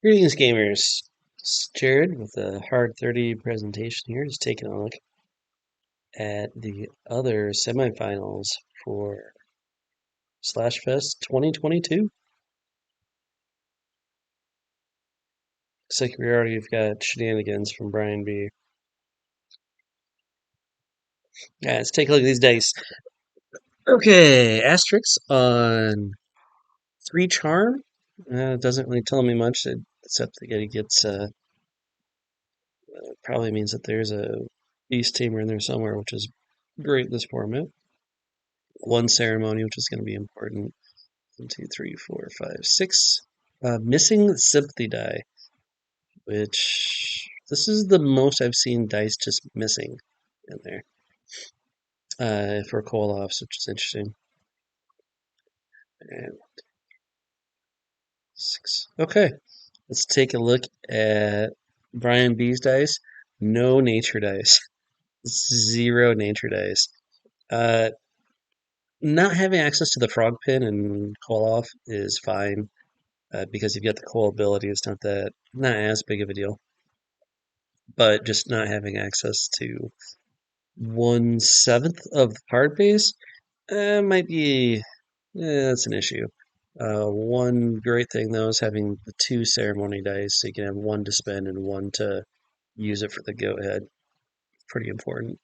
Greetings, gamers. It's Jared with a Hard 30 presentation here, just taking a look at the other semifinals for Slashfest 2022. Looks like we already have got shenanigans from BrianB. Yeah, let's take a look at these dice. Okay, Asterix on 3 charm. It doesn't really tell me much, except that he gets, probably means that there's a beast tamer in there somewhere, which is great in this format. 1 ceremony, which is going to be important. 1, 2, 3, 4, 5, 6. Missing sympathy die, which this is the most I've seen dice just missing in there for call-offs, which is interesting. And 6. Okay, let's take a look at BrianB's dice. No nature dice. 0 nature dice. Uh, Not having access to the frog pin and call-off is fine because you've got the call ability. It's not as big of a deal. But just not having access to 1/7 of the card base might be that's an issue. One great thing though is having the 2 ceremony dice, so you can have 1 to spend and 1 to use it for the go ahead. Pretty important.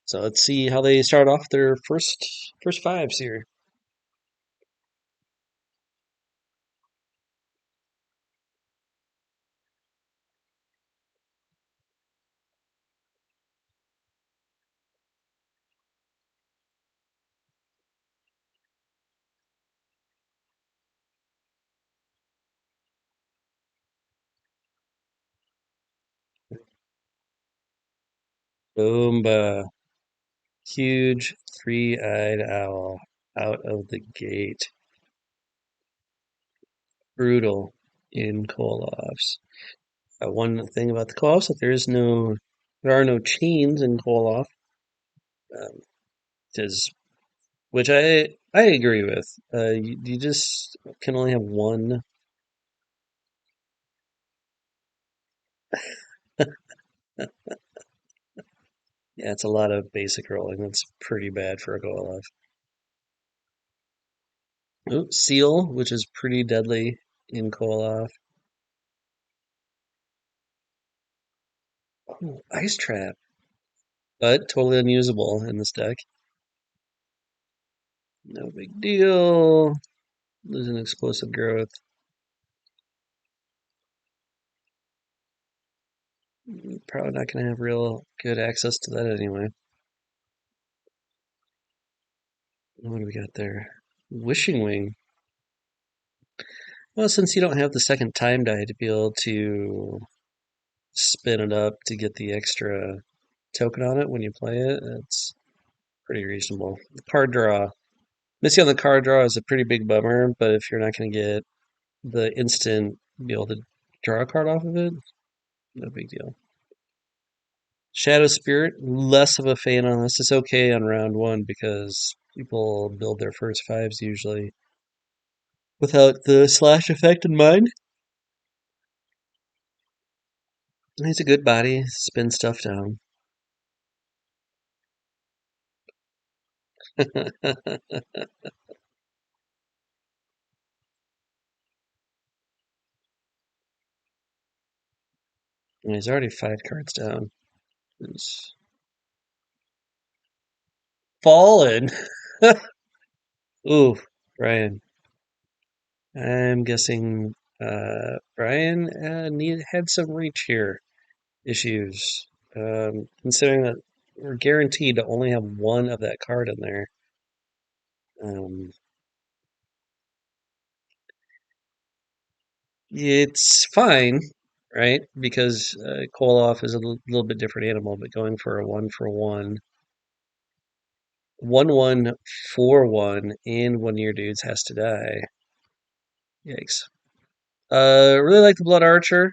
So let's see how they start off their first fives here. Boomba. Huge three-eyed owl out of the gate. Brutal in call-offs. One thing about the call-offs that there are no chains in call-off, um, is which I agree with. You just can only have one. Yeah, it's a lot of basic rolling. That's pretty bad for a call-off. Oh, seal, which is pretty deadly in call-off. Oh, ice trap, but totally unusable in this deck. No big deal. Losing explosive growth. Probably not going to have real good access to that anyway. What do we got there? Wishing Wing. Well, since you don't have the second time die to be able to spin it up to get the extra token on it when you play it, it's pretty reasonable. The card draw. Missing on the card draw is a pretty big bummer, but if you're not going to get the instant be able to draw a card off of it, no big deal. Shadow Spirit, less of a fan on this. It's okay on round 1 because people build their first fives usually without the slash effect in mind. He's a good body, spin stuff down. And he's already 5 cards down. He's fallen. Ooh, Brian. I'm guessing Brian had some reach here issues. Considering that we're guaranteed to only have 1 of that card in there. Um, it's fine, right? Because Koloff is a little bit different animal, but going for a 1/1, 1/1 4/1, and 1 year dudes has to die. Yikes. Really like the Blood Archer.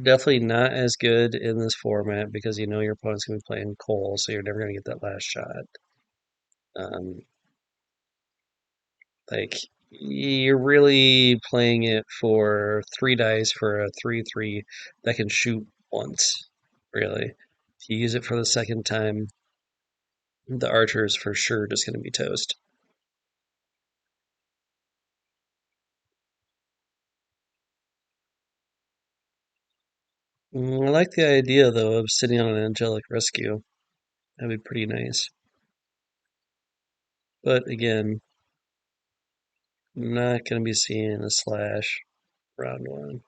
Definitely not as good in this format because you know your opponent's going to be playing Cole, so you're never going to get that last shot. Um, like You're really playing it for 3 dice for a 3/3 that can shoot once, really. If you use it for the second time, the archer is for sure just going to be toast. I like the idea, though, of sitting on an angelic rescue. That'd be pretty nice. But again, not going to be seeing a slash round one.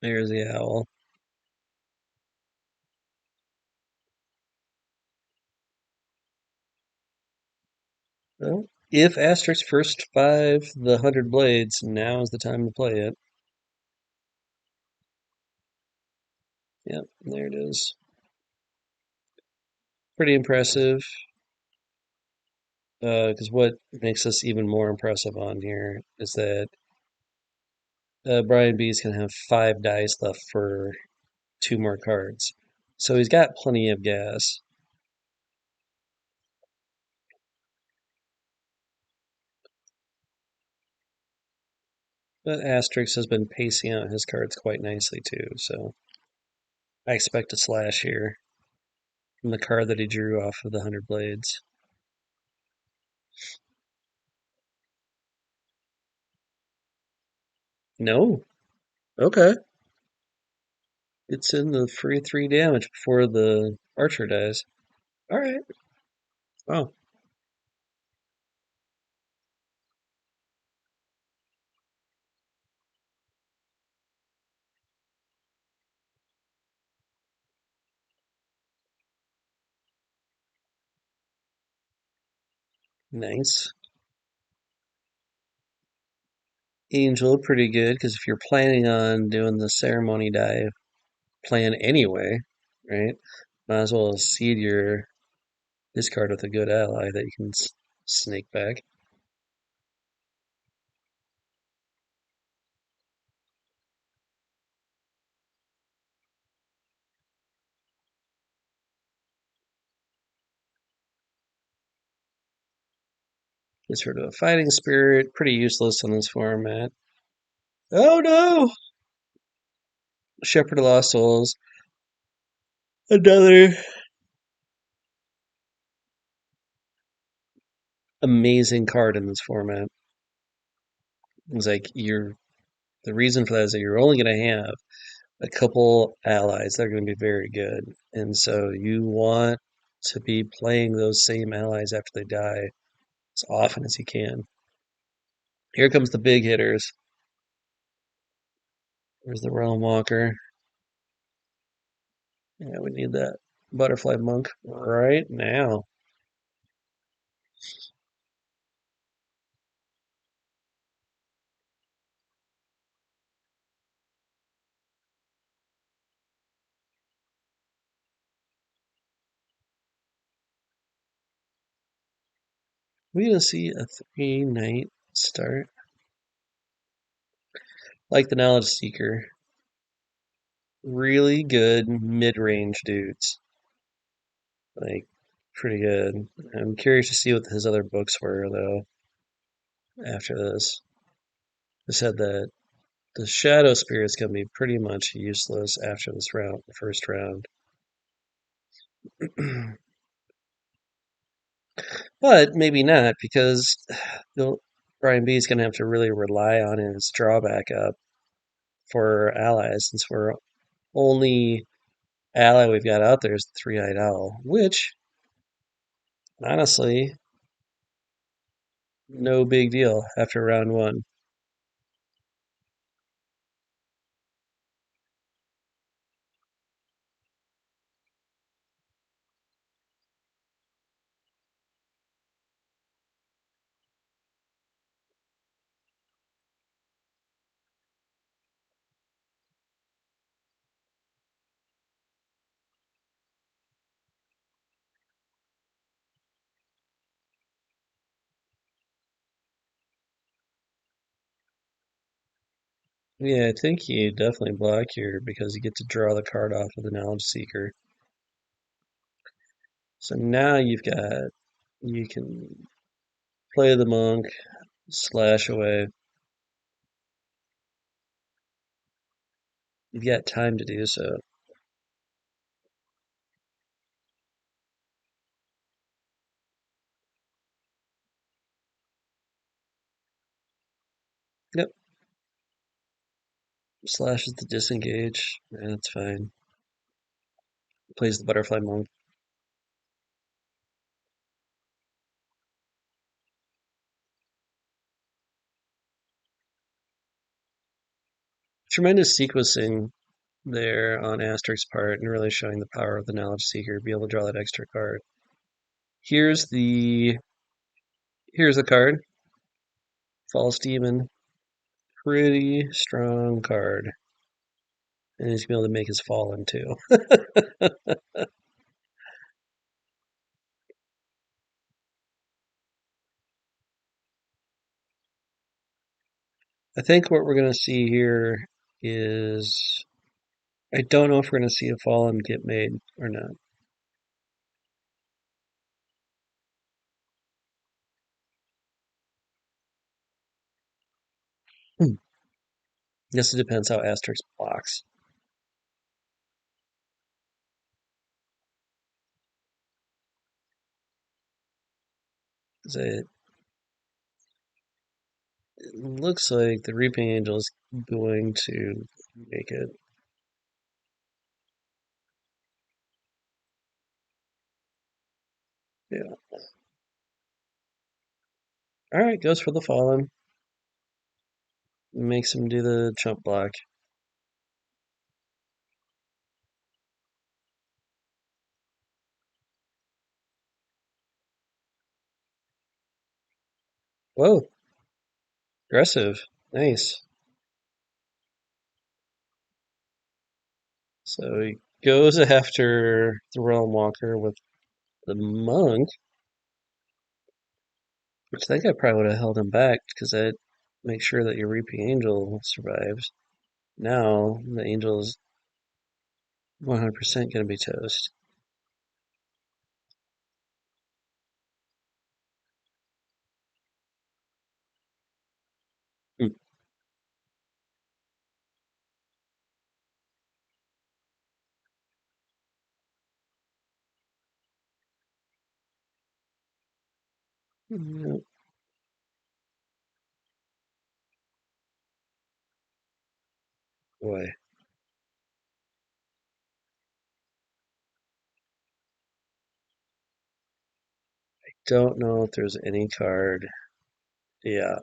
There's the owl. Well, if Asterix first five the 100 blades, now is the time to play it. Yep, there it is. Pretty impressive. Because what makes us even more impressive on here is that BrianB is going to have 5 dice left for 2 more cards. So he's got plenty of gas. But Asterix has been pacing out his cards quite nicely too, so I expect a slash here from the card that he drew off of the 100 blades. No. Okay. It's in the free 3 damage before the archer dies. Alright. Oh, nice. Angel, pretty good, because if you're planning on doing the ceremony die plan anyway, right? Might as well seed your discard with a good ally that you can snake back. Gets rid of a fighting spirit. Pretty useless in this format. Oh no! Shepherd of Lost Souls. Another amazing card in this format. It's like you're the reason for that is that you're only going to have a couple allies that are going to be very good, and so you want to be playing those same allies after they die as often as you can. Here comes the big hitters. There's the Realm Walker. Yeah, we need that Butterfly Monk right now. We're gonna see a 3 night start. Like the Knowledge Seeker. Really good mid-range dudes. Like, pretty good. I'm curious to see what his other books were, though, after this. They said that the Shadow Spirit's gonna be pretty much useless after this round, the first round. But maybe not, because BrianB is gonna have to really rely on his drawback up for allies, since we're only ally we've got out there is the Three-Eyed Owl, which, honestly, no big deal after round one. Yeah, I think you definitely block here because you get to draw the card off of the Knowledge Seeker. So now you can play the monk, slash away. You've got time to do so. Yep, slashes the disengage. That's fine. Plays the butterfly monk. Tremendous sequencing there on Asterix part and really showing the power of the Knowledge Seeker, be able to draw that extra card. Here's the here's the card. False Demon. Pretty strong card. And he's gonna be able to make his fallen too. I think what we're gonna see here is I don't know if we're gonna see a fallen get made or not. Hmm. Guess it depends how Asterix blocks. 'Cause it looks like the Reaping Angel is going to make it. Yeah. Alright, goes for the fallen. Makes him do the chump block. Whoa, aggressive. Nice. So he goes after the Realm Walker with the monk, which I think I probably would have held him back because I'd make sure that your Reaping Angel survives. Now the angel is 100% going to be toast. Hmm. Yeah, boy, don't know if there's any card, yeah,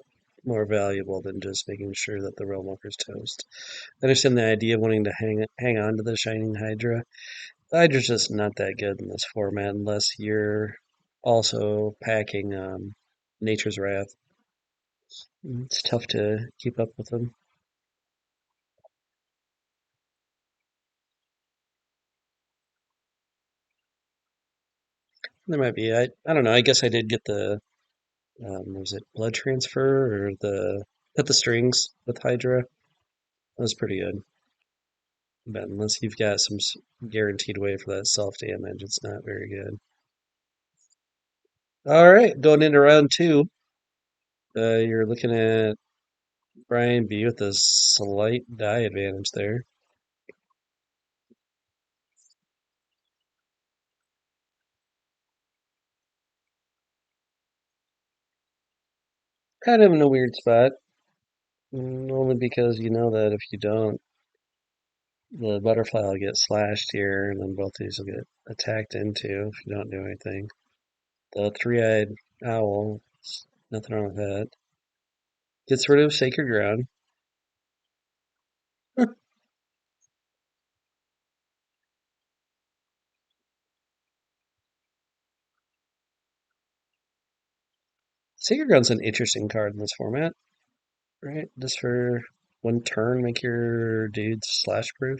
more valuable than just making sure that the Realm Walker's toast. I understand the idea of wanting to hang on to the Shining Hydra. The Hydra's just not that good in this format unless you're also packing Nature's Wrath. It's tough to keep up with them. There might be. I don't know. I guess I did get the was it blood transfer or the hit the strings with Hydra. That was pretty good. But unless you've got some guaranteed way for that self damage, it's not very good. All right, going into round two, you're looking at BrianB with a slight die advantage there. Kind of in a weird spot, only because you know that if you don't, the butterfly will get slashed here, and then both these will get attacked into if you don't do anything. The three-eyed owl, nothing wrong with that. Gets rid of sacred ground. Sacred ground's an interesting card in this format, right? Just for one turn, make your dudes slash proof.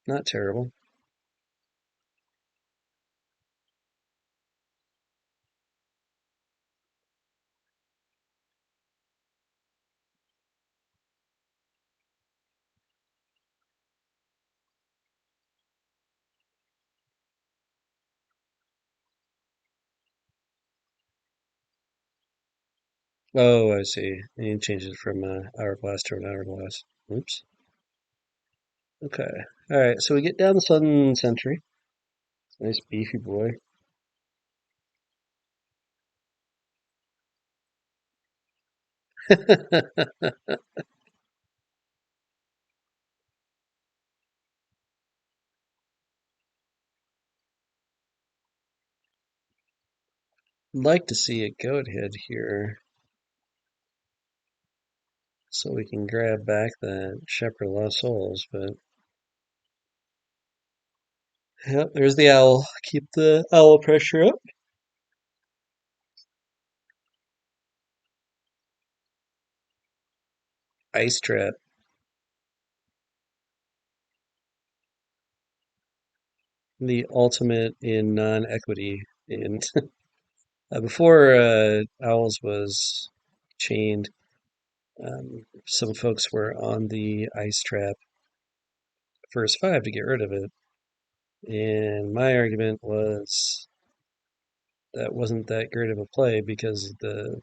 Not terrible. Oh, I see. And you change it from hourglass to an hourglass. Oops. Okay. All right. So we get down the Sun Sentry. Nice beefy boy. Like to see a goat head here so we can grab back that Shepherd Lost Souls, but yep, there's the owl. Keep the owl pressure up. Ice trap. The ultimate in non-equity. And before owls was chained, some folks were on the ice trap first five to get rid of it. And my argument was that wasn't that great of a play because the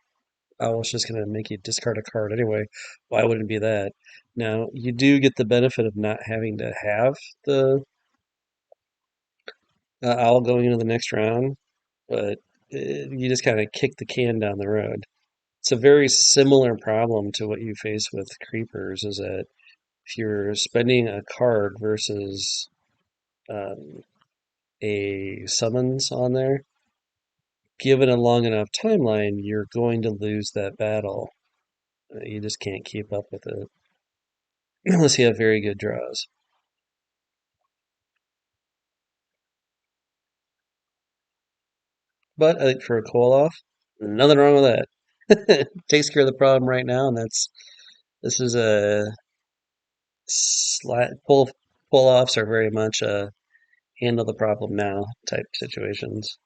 owl's just going to make you discard a card anyway. Why wouldn't it be that? Now, you do get the benefit of not having to have the owl going into the next round, but you just kind of kick the can down the road. It's a very similar problem to what you face with creepers, is that if you're spending a card versus um, a summons on there, given a long enough timeline, you're going to lose that battle. You just can't keep up with it unless you have very good draws. But I think for a call off, nothing wrong with that. Takes care of the problem right now, and this is a pull offs are very much a handle the problem now type situations.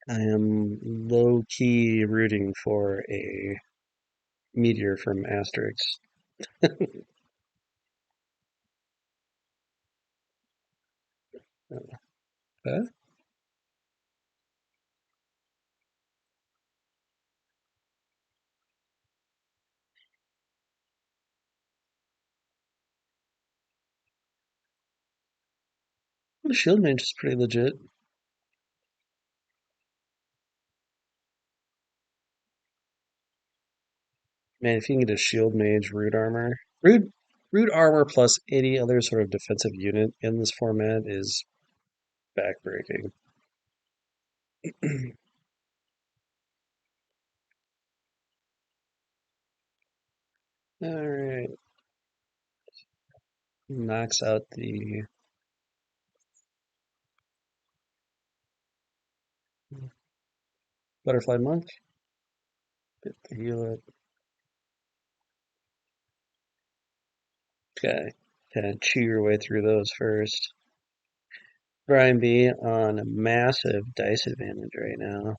I am low key rooting for a meteor from Asterix. Okay. The shield mage is pretty legit. Man, if you can get a shield mage root armor plus any other sort of defensive unit in this format is backbreaking. All right, knocks out the butterfly monk. Get the heal it. Okay, kind of chew your way through those first. BrianB on a massive dice advantage right now.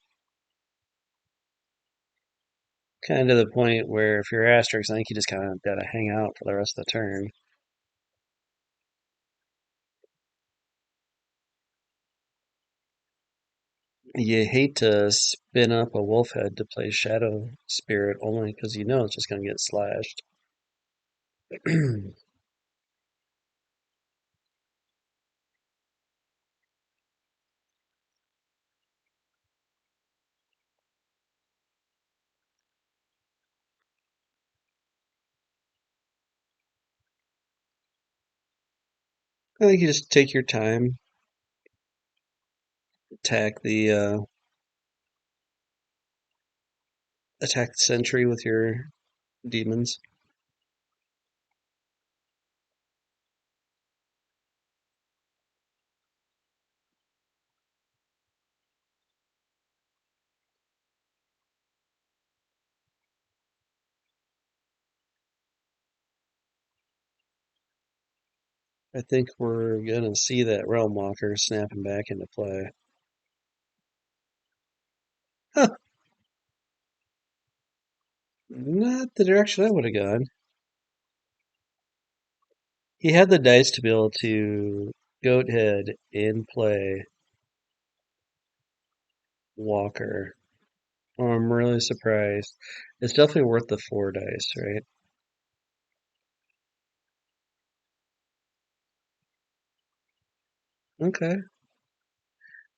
Kind of to the point where if you're Asterix, I think you just kind of got to hang out for the rest of the turn. You hate to spin up a wolf head to play Shadow Spirit only because you know it's just going to get slashed. I think you just take your time, attack the sentry with your demons. I think we're gonna see that Realm Walker snapping back into play. Not the direction I would have gone. He had the dice to be able to goat head and play Walker. Oh, I'm really surprised. It's definitely worth the 4 dice, right? Okay.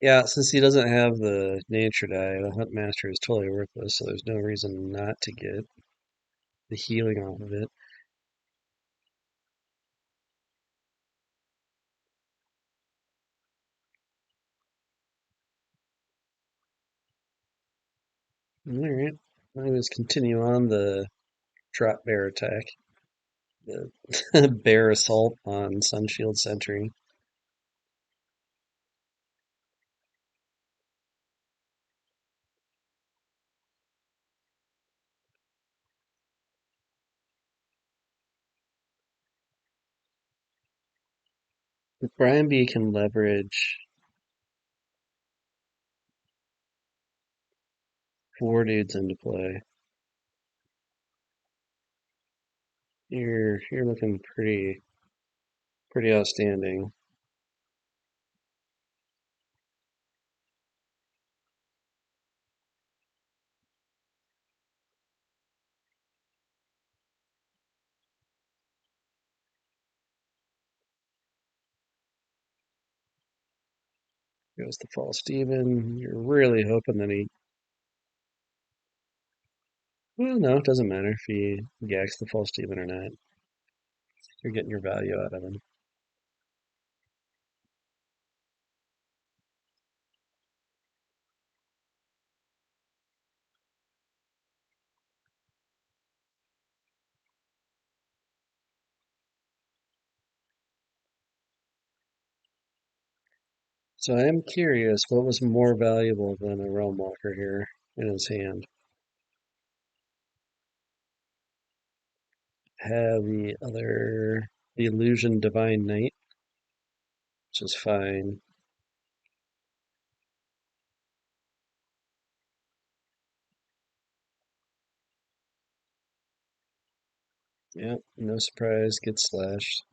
Yeah, since he doesn't have the nature die, the Hunt Master is totally worthless, so there's no reason not to get the healing off of it. Alright. Let's continue on the drop bear attack. The bear assault on Sunshield Sentry. If BrianB can leverage 4 dudes into play, you're looking pretty outstanding. Goes the false demon. You're really hoping that he. Well, no, it doesn't matter if he gags the false demon or not. You're getting your value out of him. So I am curious, what was more valuable than a Realm Walker here in his hand? Have the Illusion Divine Knight, which is fine. Yep, no surprise, gets slashed.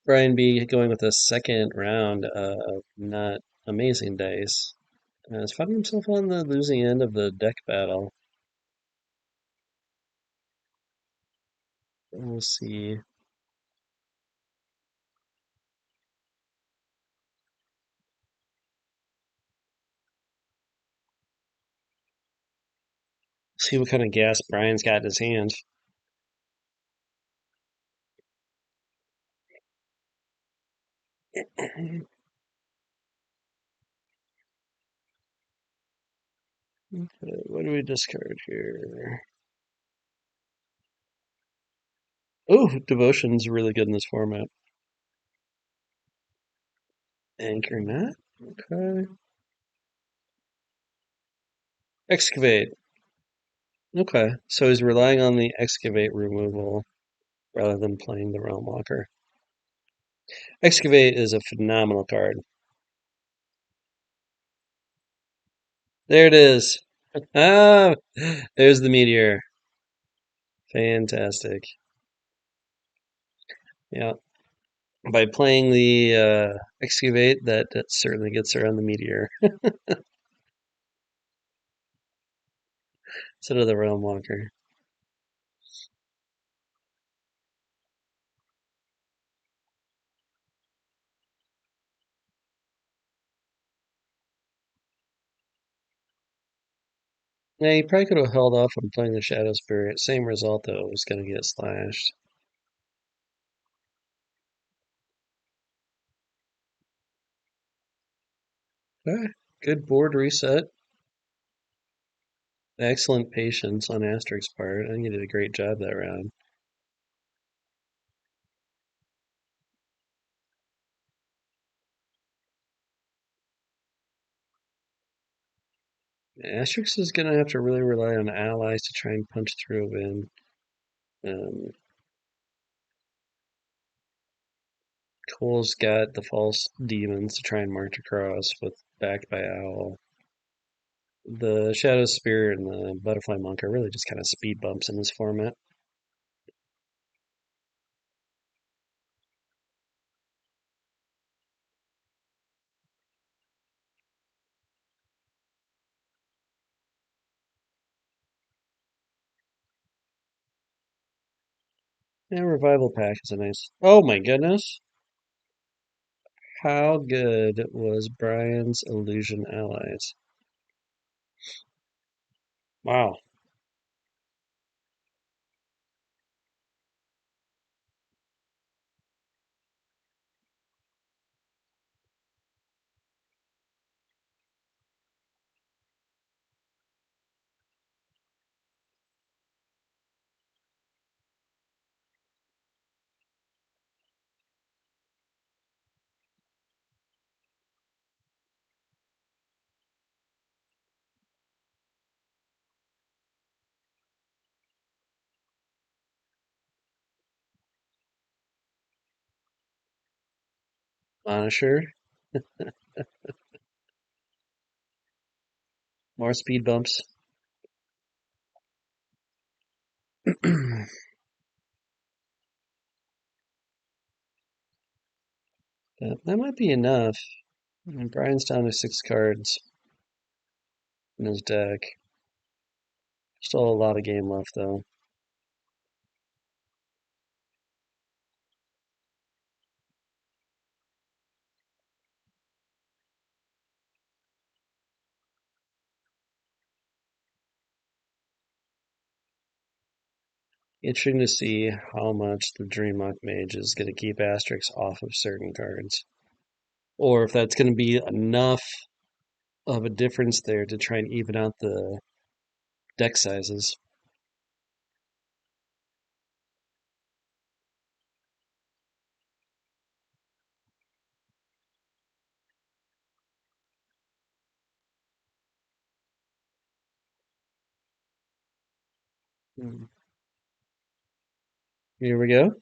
BrianB going with a second round of not amazing dice. Has found himself on the losing end of the deck battle. We'll see. See what kind of gas Brian's got in his hand. Okay, what do we discard here? Oh, Devotion's really good in this format. Anchor Net. Okay. Excavate. Okay. So he's relying on the excavate removal rather than playing the Realm Walker. Excavate is a phenomenal card. There it is. Ah, there's the meteor. Fantastic. Yeah. By playing the excavate, that certainly gets around the meteor instead of the Realm Walker. Yeah, he probably could have held off on playing the Shadow Spirit. Same result though, it was going to get slashed. Okay. Good board reset. Excellent patience on Asterix part. I think he did a great job that round. Asterix is going to have to really rely on allies to try and punch through a win. Um, Cole's got the false demons to try and march across with backed by Owl. The Shadow Spear and the Butterfly Monk are really just kind of speed bumps in this format. Yeah, Revival Pack is a nice. Oh my goodness! How good was Brian's Illusion Allies? Wow. Punisher. More speed bumps. That might be enough. And Brian's down to 6 cards in his deck. Still a lot of game left, though. Interesting to see how much the Dreamlock Mage is going to keep Asterix off of certain cards. Or if that's going to be enough of a difference there to try and even out the deck sizes. Hmm. Here we go.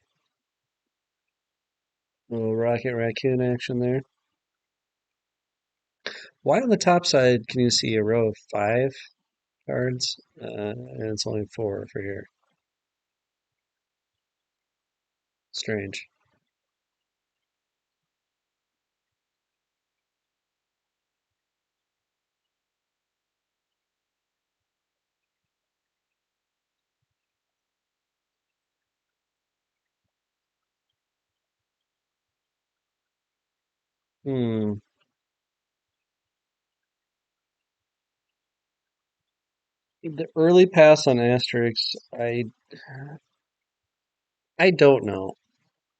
A little Rocket Raccoon action there. Why on the top side can you see a row of 5 cards? And it's only 4 for here. Strange. Hmm. The early pass on Asterix, I don't know.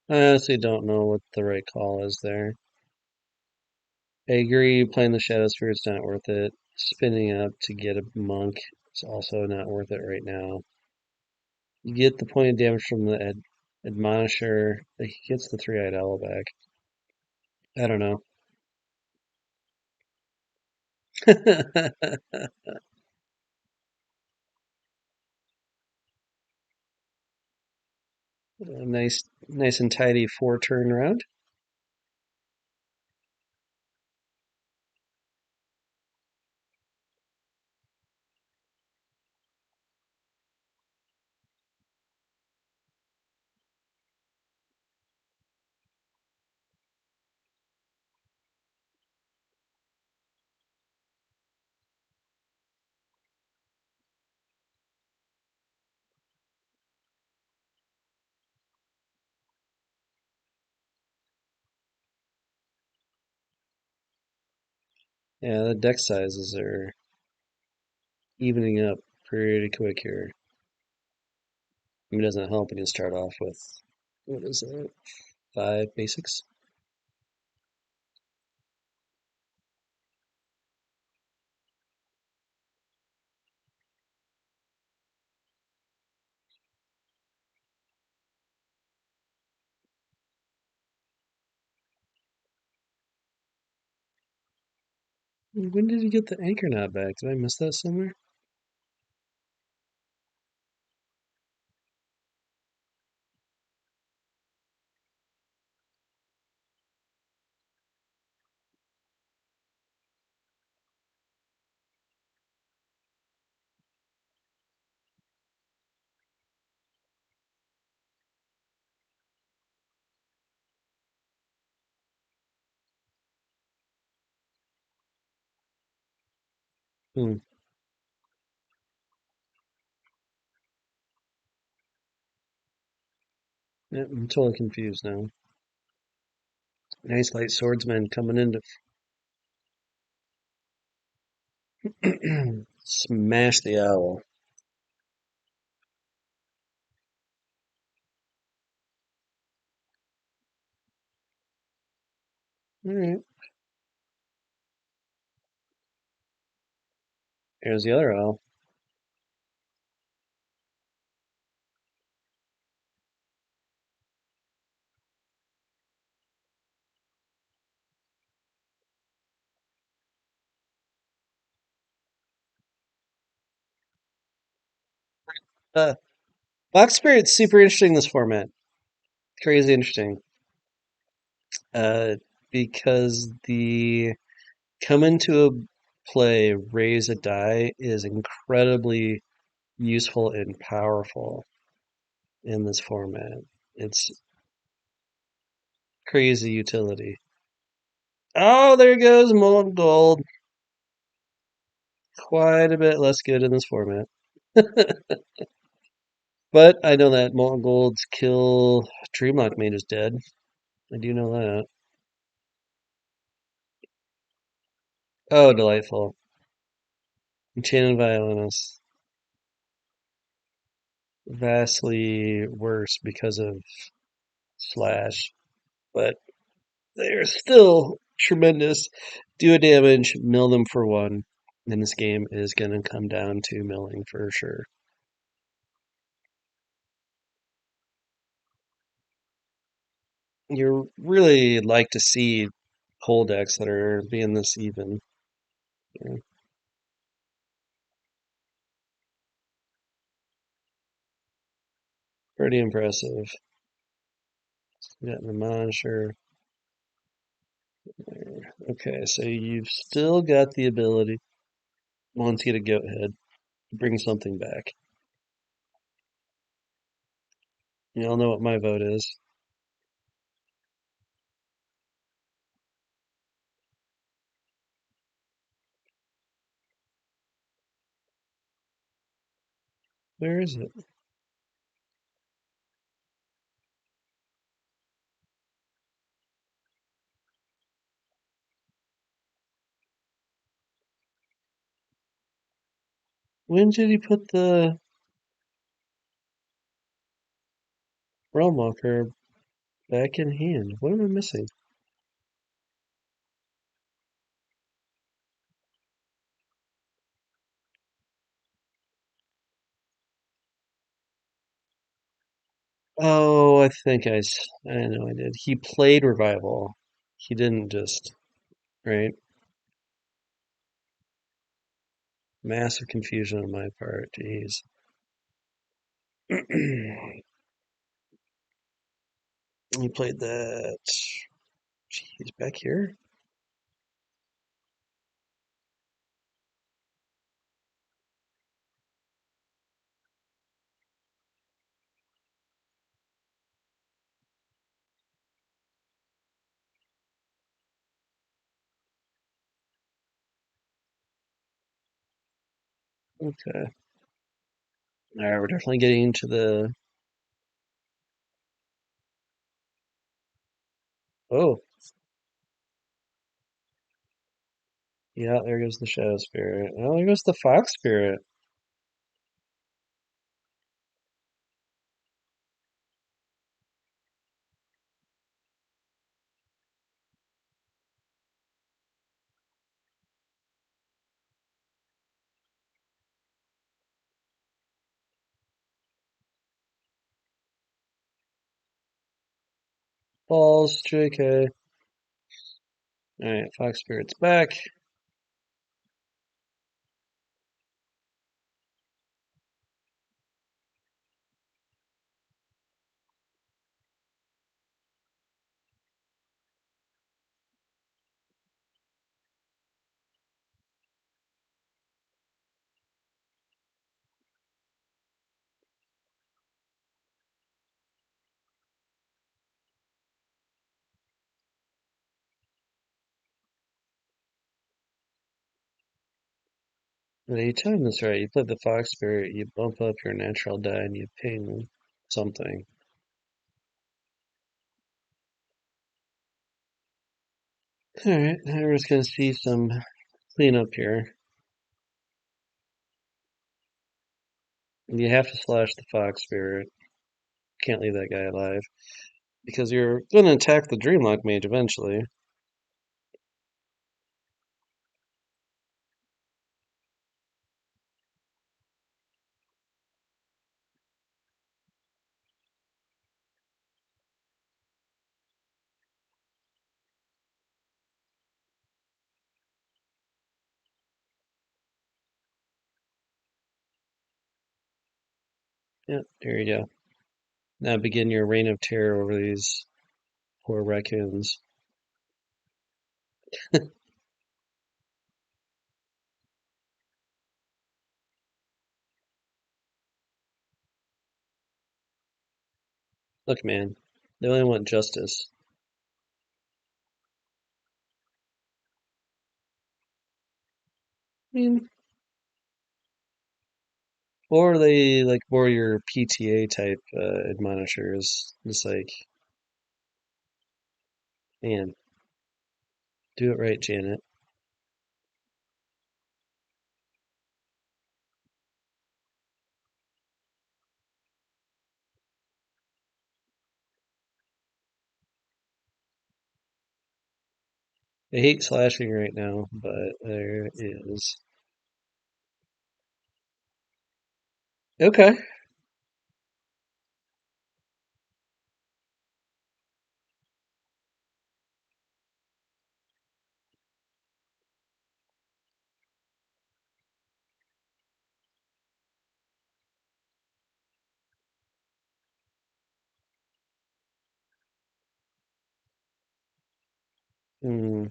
I honestly don't know what the right call is there. I agree, playing the Shadow Sphere is not worth it. Spinning up to get a monk is also not worth it right now. You get the point of damage from the Admonisher. He gets the three-eyed owl back. I don't know. A nice and tidy 4-turn round. Yeah, the deck sizes are evening up pretty quick here. I mean, it doesn't help when you start off with, what is it, 5 basics? When did you get the anchor knot back? Did I miss that somewhere? Hmm. Yeah, I'm totally confused now. Nice light swordsman coming in to smash the owl. All right, here's the other owl. Uh, Box Spirit's super interesting in this format. Crazy interesting. Uh, because the come into a play, raise a die is incredibly useful and powerful in this format. It's crazy utility. Oh, there goes molten gold. Quite a bit less good in this format. But I know that molten gold's kill Dreamlock Mage is dead. I do know that. Oh, delightful. Enchanted Violinist. Vastly worse because of Slash, but they're still tremendous. Do a damage, mill them for one. And this game is going to come down to milling for sure. You really like to see whole decks that are being this even. Yeah, pretty impressive. Got the Monitor there. Okay, so you've still got the ability, once you get a goat head, to bring something back. You all know what my vote is. Where is it? When did he put the Realm Walker back in hand? What am I missing? Oh, I know I did. He played Revival. He didn't just, right? Massive confusion on my part. Jeez. He played that. He's back here. Okay. All right, we're definitely getting into the. Oh, yeah. There goes the Shadow Spirit. Oh, there goes the Fox Spirit. Balls. JK. All right, Fox Spirit's back. But you timed this right. You played the Fox Spirit, you bump up your natural die, and you ping something. Alright, now we're just gonna see some cleanup here. You have to slash the Fox Spirit. Can't leave that guy alive. Because you're gonna attack the Dreamlock Mage eventually. Yep, there you go. Now begin your reign of terror over these poor raccoons. Look, man, they only want justice. I mean, or they like more your PTA type admonishers. Just like, man, do it right, Janet. I hate slashing right now, but there is. Okay. Hmm.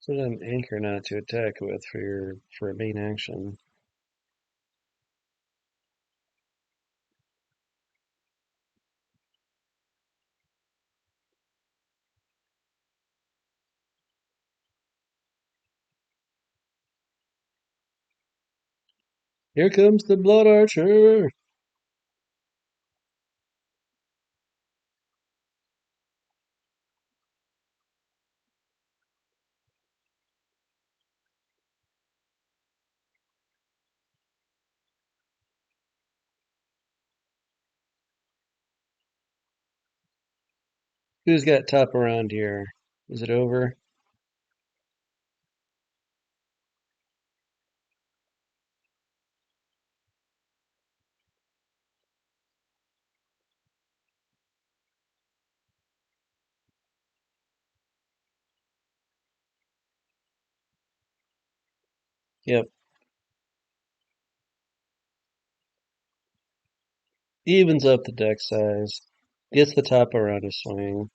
So an anchor not to attack with for a main action. Here comes the blood archer. Who's got top around here? Is it over? Yep. Evens up the deck size. Gets the top around a swing.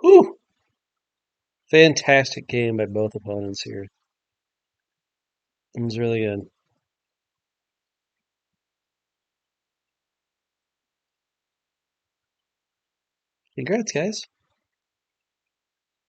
Whew! Fantastic game by both opponents here. It was really good. Congrats, guys.